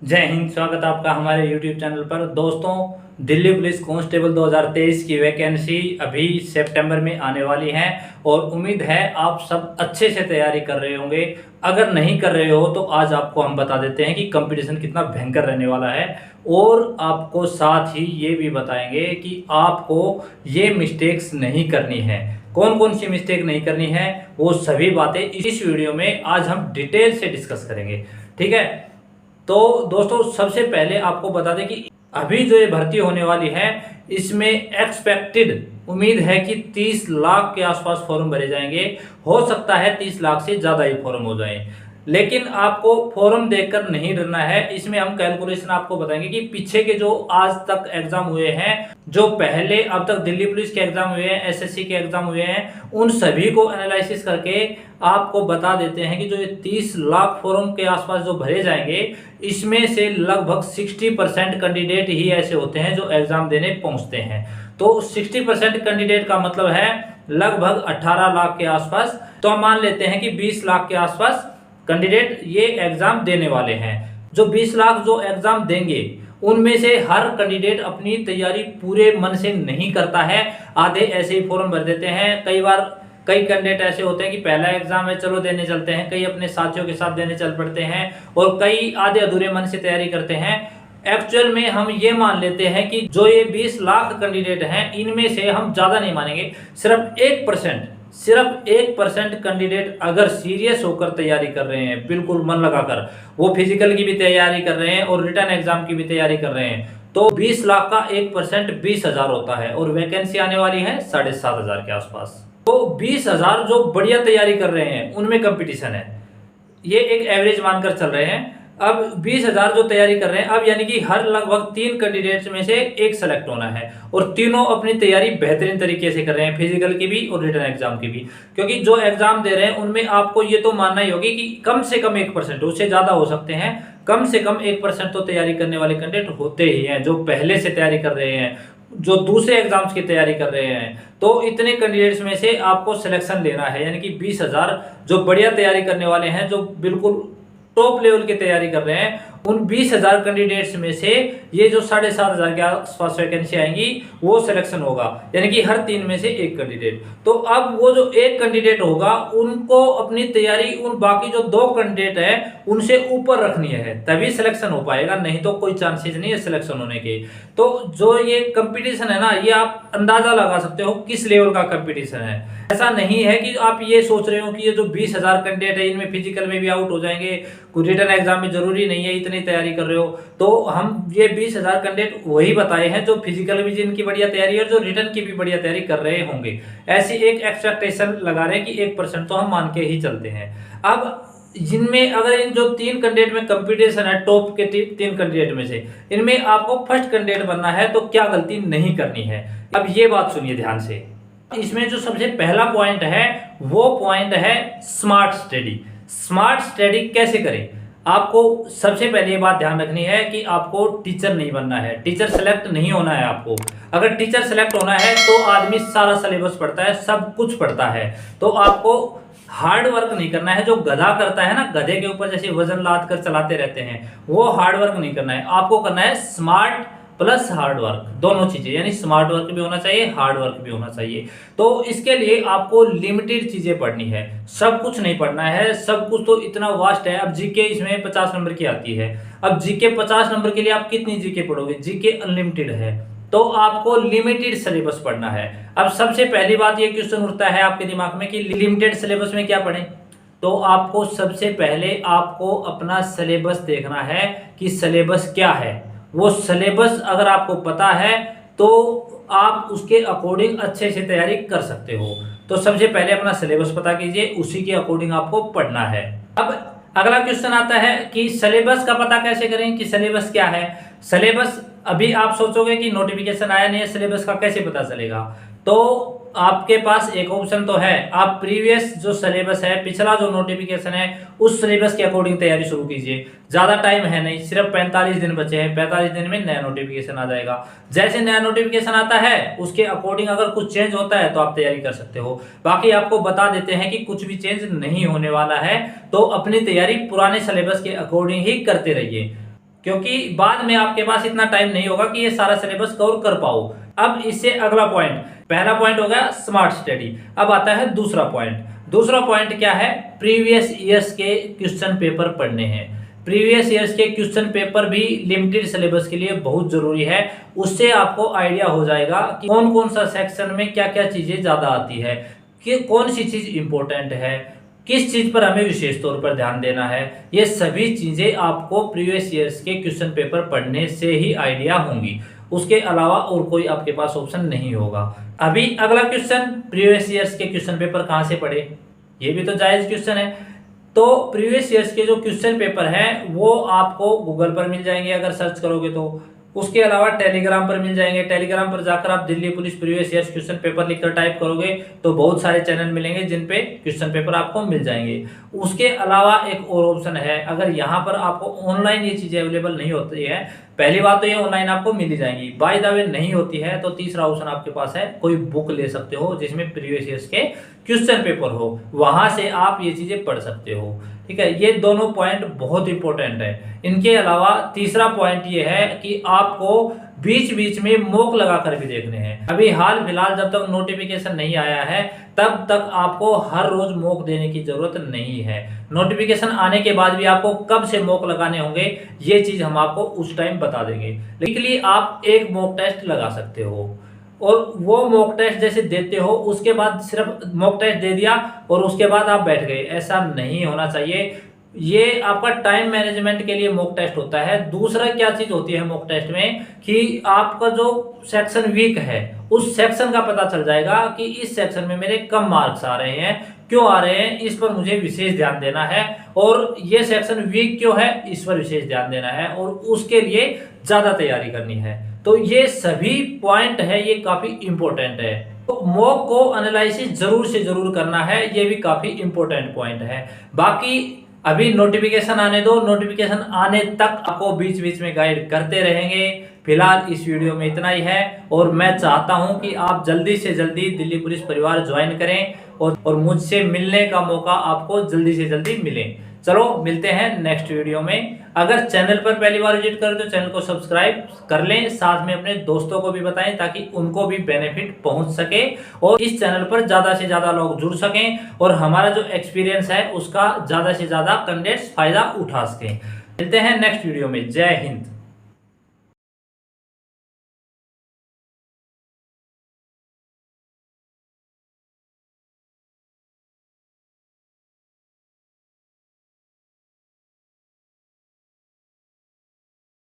जय हिंद। स्वागत है आपका हमारे YouTube चैनल पर। दोस्तों, दिल्ली पुलिस कांस्टेबल 2023 की वैकेंसी अभी सितंबर में आने वाली है और उम्मीद है आप सब अच्छे से तैयारी कर रहे होंगे। अगर नहीं कर रहे हो तो आज आपको हम बता देते हैं कि कंपटीशन कितना भयंकर रहने वाला है और आपको साथ ही ये भी बताएंगे कि आपको ये मिस्टेक्स नहीं करनी है। कौन कौन सी मिस्टेक नहीं करनी है वो सभी बातें इस वीडियो में आज हम डिटेल से डिस्कस करेंगे। ठीक है, तो दोस्तों सबसे पहले आपको बता दें कि अभी जो ये भर्ती होने वाली है इसमें एक्सपेक्टेड उम्मीद है कि 30 लाख के आसपास फॉर्म भरे जाएंगे। हो सकता है 30 लाख से ज़्यादा ही फॉर्म हो जाएं, लेकिन आपको फॉर्म देखकर नहीं डरना है। इसमें हम कैलकुलेशन आपको बताएंगे कि पीछे के जो आज तक एग्जाम हुए हैं, जो पहले अब तक दिल्ली पुलिस के एग्जाम हुए हैं, एसएससी के एग्जाम हुए हैं, उन सभी को एनालिसिस करके आपको बता देते हैं कि जो ये 30 लाख फॉर्म के आसपास जो भरे जाएंगे इसमें से लगभग 60% कैंडिडेट ही ऐसे होते हैं जो एग्जाम देने पहुंचते हैं। तो 60% कैंडिडेट का मतलब है लगभग 18 लाख के आसपास। तो हम मान लेते हैं कि 20 लाख के आसपास कैंडिडेट ये एग्जाम देने वाले हैं। जो 20 लाख जो एग्जाम देंगे उनमें से हर कैंडिडेट अपनी तैयारी पूरे मन से नहीं करता है, आधे ऐसे ही फॉर्म भर देते हैं। कई बार कई कैंडिडेट ऐसे होते हैं कि पहला एग्जाम है चलो देने चलते हैं, कई अपने साथियों के साथ देने चल पड़ते हैं और कई आधे अधूरे मन से तैयारी करते हैं। एक्चुअल में हम ये मान लेते हैं कि जो ये 20 लाख कैंडिडेट हैं इनमें से हम ज्यादा नहीं मानेंगे, सिर्फ 1% कैंडिडेट अगर सीरियस होकर तैयारी कर रहे हैं, बिल्कुल मन लगाकर, वो फिजिकल की भी तैयारी कर रहे हैं और रिटर्न एग्जाम की भी तैयारी कर रहे हैं, तो 20 लाख का 1% 20,000 होता है और वैकेंसी आने वाली है 7,500 के आसपास। तो 20,000 जो बढ़िया तैयारी कर रहे हैं उनमें कंपटीशन है, ये एक एवरेज मानकर चल रहे हैं। अब 20,000 जो तैयारी कर रहे हैं, अब यानी कि हर लगभग 3 कैंडिडेट्स में से एक सेलेक्ट होना है और तीनों अपनी तैयारी बेहतरीन तरीके से कर रहे हैं, फिजिकल की भी और रिटर्न एग्जाम की भी। क्योंकि जो एग्जाम दे रहे हैं उनमें आपको ये तो मानना ही होगी कि कम से कम 1%, उससे ज्यादा हो सकते हैं, कम से कम 1% तो तैयारी करने वाले कैंडिडेट होते ही हैं जो पहले से तैयारी कर रहे हैं, जो दूसरे एग्जाम्स की तैयारी कर रहे हैं। तो इतने कैंडिडेट्स में से आपको सिलेक्शन लेना है, यानी कि 20,000 जो बढ़िया तैयारी करने वाले हैं, जो बिल्कुल टॉप लेवल की तैयारी कर रहे हैं, उन 20,000 कैंडिडेट्स में से ये जो 7,500 के आसपास वैकेंसी आएंगी वो सिलेक्शन होगा, यानी कि हर 3 में से एक कैंडिडेट। तो अब वो जो एक कैंडिडेट होगा उनको अपनी तैयारी उन बाकी जो 2 कैंडिडेट हैं उनसे ऊपर रखनी है, तभी सिलेक्शन हो पाएगा, नहीं तो कोई चांसेस नहीं है सिलेक्शन होने के। तो जो ये कंपटीशन है ना, ये आप अंदाजा लगा सकते हो किस लेवल का कंपटीशन है। ऐसा नहीं है कि आप ये सोच रहे हो कि ये जो 20,000 कैंडिडेट है इनमें फिजिकल में भी आउट हो जाएंगे, कोई रिटर्न एग्जाम में जरूरी नहीं है इतनी तैयारी कर रहे हो। तो हम ये 20,000 कैंडिडेट वही बताए हैं जो फिजिकल भी जिनकी बढ़िया तैयारी है और जो रिटर्न की भी बढ़िया तैयारी कर रहे होंगे। ऐसी एक एक्सपेक्टेशन लगा रहे हैं कि 1% तो हम मान के ही चलते हैं। अब जिनमें अगर इन जो 3 कैंडिडेट में कंपटीशन है, टॉप के 3 कैंडिडेट में से इनमें आपको फर्स्ट कैंडिडेट बनना है तो क्या गलती नहीं करनी है। अब ये बात सुनिए ध्यान से। इसमें जो सबसे पहला पॉइंट है वो पॉइंट है स्मार्ट स्टडी। स्मार्ट स्टडी कैसे करें? आपको सबसे पहले ये बात ध्यान रखनी है कि आपको टीचर नहीं बनना है, टीचर सेलेक्ट नहीं होना है आपको। अगर टीचर सेलेक्ट होना है तो आदमी सारा सिलेबस पढ़ता है, सब कुछ पढ़ता है। तो आपको हार्ड वर्क नहीं करना है, जो गधा करता है ना, गधे के ऊपर जैसे वजन लाद कर चलाते रहते हैं, वो हार्ड वर्क नहीं करना है। आपको करना है स्मार्ट प्लस हार्ड वर्क, दोनों चीजें, यानी स्मार्ट वर्क भी होना चाहिए, हार्ड वर्क भी होना चाहिए। तो इसके लिए आपको लिमिटेड चीजें पढ़नी है, सब कुछ नहीं पढ़ना है। सब कुछ तो इतना वास्ट है। अब जीके इसमें 50 नंबर की आती है, अब जीके 50 नंबर के लिए आप कितनी जीके पढ़ोगे? जीके अनलिमिटेड है, तो आपको लिमिटेड सिलेबस पढ़ना है। अब सबसे पहली बात ये क्वेश्चन उठता है आपके दिमाग में कि लिमिटेड सिलेबस में क्या पढ़ें? तो आपको सबसे पहले आपको अपना सिलेबस देखना है कि सिलेबस क्या है। वो सिलेबस अगर आपको पता है तो आप उसके अकॉर्डिंग अच्छे से तैयारी कर सकते हो। तो सबसे पहले अपना सिलेबस पता कीजिए, उसी के अकॉर्डिंग आपको पढ़ना है। अब अगला क्वेश्चन आता है कि सिलेबस का पता कैसे करें, कि सिलेबस क्या है। सिलेबस अभी आप सोचोगे कि नोटिफिकेशन आया नहीं है, सिलेबस का कैसे पता चलेगा? तो आपके पास एक ऑप्शन तो है, आप प्रीवियस जो सिलेबस है, पिछला जो नोटिफिकेशन है, उस सिलेबस के अकॉर्डिंग तैयारी शुरू कीजिए। ज्यादा टाइम है नहीं, सिर्फ 45 दिन बचे हैं, 45 दिन में नया नोटिफिकेशन आ जाएगा। जैसे नया नोटिफिकेशन आता है उसके अकॉर्डिंग अगर कुछ चेंज होता है तो आप तैयारी कर सकते हो। बाकी आपको बता देते हैं कि कुछ भी चेंज नहीं होने वाला है, तो अपनी तैयारी पुराने सिलेबस के अकॉर्डिंग ही करते रहिए। क्योंकि बाद में आपके पास इतना टाइम नहीं होगा कि ये सारा सिलेबस कवर कर पाओ। अब इससे अगला पॉइंट, पहला पॉइंट हो गया स्मार्ट स्टडी, अब आता है दूसरा पॉइंट। दूसरा पॉइंट क्या है, प्रीवियस ईयर्स के क्वेश्चन पेपर पढ़ने हैं। प्रीवियस ईयर्स के क्वेश्चन पेपर भी लिमिटेड सिलेबस के लिए बहुत जरूरी है। उससे आपको आइडिया हो जाएगा कि कौन कौन सा सेक्शन में क्या क्या चीजें ज्यादा आती है, कि कौन सी चीज इंपॉर्टेंट है, किस चीज पर हमें विशेष तौर पर ध्यान देना है। ये सभी चीजें आपको प्रीवियस ईयर्स के क्वेश्चन पेपर पढ़ने से ही आइडिया होंगी, उसके अलावा और कोई आपके पास ऑप्शन नहीं होगा। अभी अगला क्वेश्चन, प्रीवियस ईयर्स के क्वेश्चन पेपर कहाँ से पढ़े, ये भी तो जायज क्वेश्चन है। तो प्रीवियस ईयर्स के जो क्वेश्चन पेपर हैं वो आपको गूगल पर मिल जाएंगे अगर सर्च करोगे तो। उसके अलावा टेलीग्राम पर मिल जाएंगे। टेलीग्राम पर जाकर आप Delhi police previous years question paper लिखकर टाइप करोगे तो बहुत सारे चैनल मिलेंगे जिन पे क्वेश्चन पेपर आपको मिल जाएंगे। उसके अलावा एक और ऑप्शन है, अगर यहाँ पर आपको ऑनलाइन ये चीजें अवेलेबल नहीं होती है, पहली बात तो ये ऑनलाइन आपको मिल ही जाएंगी, बाय द वे नहीं होती है तो तीसरा ऑप्शन आपके पास है, कोई बुक ले सकते हो जिसमें प्रीवियस ईयर्स के क्वेश्चन पेपर हो, वहां से आप ये चीजें पढ़ सकते हो। ठीक है, ये दोनों पॉइंट बहुत इंपॉर्टेंट है। इनके अलावा तीसरा पॉइंट ये है कि आपको बीच बीच में मॉक लगाकर भी देखने हैं। अभी हाल फिलहाल जब तक नोटिफिकेशन नहीं आया है तब तक आपको हर रोज मॉक देने की जरूरत नहीं है। नोटिफिकेशन आने के बाद भी आपको कब से मॉक लगाने होंगे ये चीज हम आपको उस टाइम बता देंगे। लेकिन आप एक मॉक टेस्ट लगा सकते हो और वो मॉक टेस्ट जैसे देते हो उसके बाद सिर्फ मॉक टेस्ट दे दिया और उसके बाद आप बैठ गए, ऐसा नहीं होना चाहिए। ये आपका टाइम मैनेजमेंट के लिए मॉक टेस्ट होता है। दूसरा क्या चीज होती है मॉक टेस्ट में कि आपका जो सेक्शन वीक है उस सेक्शन का पता चल जाएगा कि इस सेक्शन में मेरे कम मार्क्स आ रहे हैं, क्यों आ रहे हैं, इस पर मुझे विशेष ध्यान देना है, और ये सेक्शन वीक क्यों है इस पर विशेष ध्यान देना है और उसके लिए ज्यादा तैयारी करनी है। तो ये सभी पॉइंट है, ये काफी इंपॉर्टेंट है। तो मॉक को एनालिसिस जरूर से जरूर करना है, ये भी काफी इंपॉर्टेंट पॉइंट है। बाकी अभी नोटिफिकेशन आने दो, नोटिफिकेशन आने तक आपको बीच बीच में गाइड करते रहेंगे। फिलहाल इस वीडियो में इतना ही है और मैं चाहता हूं कि आप जल्दी से जल्दी दिल्ली पुलिस परिवार ज्वाइन करें और मुझसे मिलने का मौका आपको जल्दी से जल्दी मिले। चलो मिलते हैं नेक्स्ट वीडियो में। अगर चैनल पर पहली बार विजिट करें तो चैनल को सब्सक्राइब कर लें, साथ में अपने दोस्तों को भी बताएं ताकि उनको भी बेनिफिट पहुंच सके और इस चैनल पर ज्यादा से ज्यादा लोग जुड़ सकें और हमारा जो एक्सपीरियंस है उसका ज्यादा से ज्यादा कैंडिडेट्स फायदा उठा सकें। मिलते हैं नेक्स्ट वीडियो में। जय हिंद।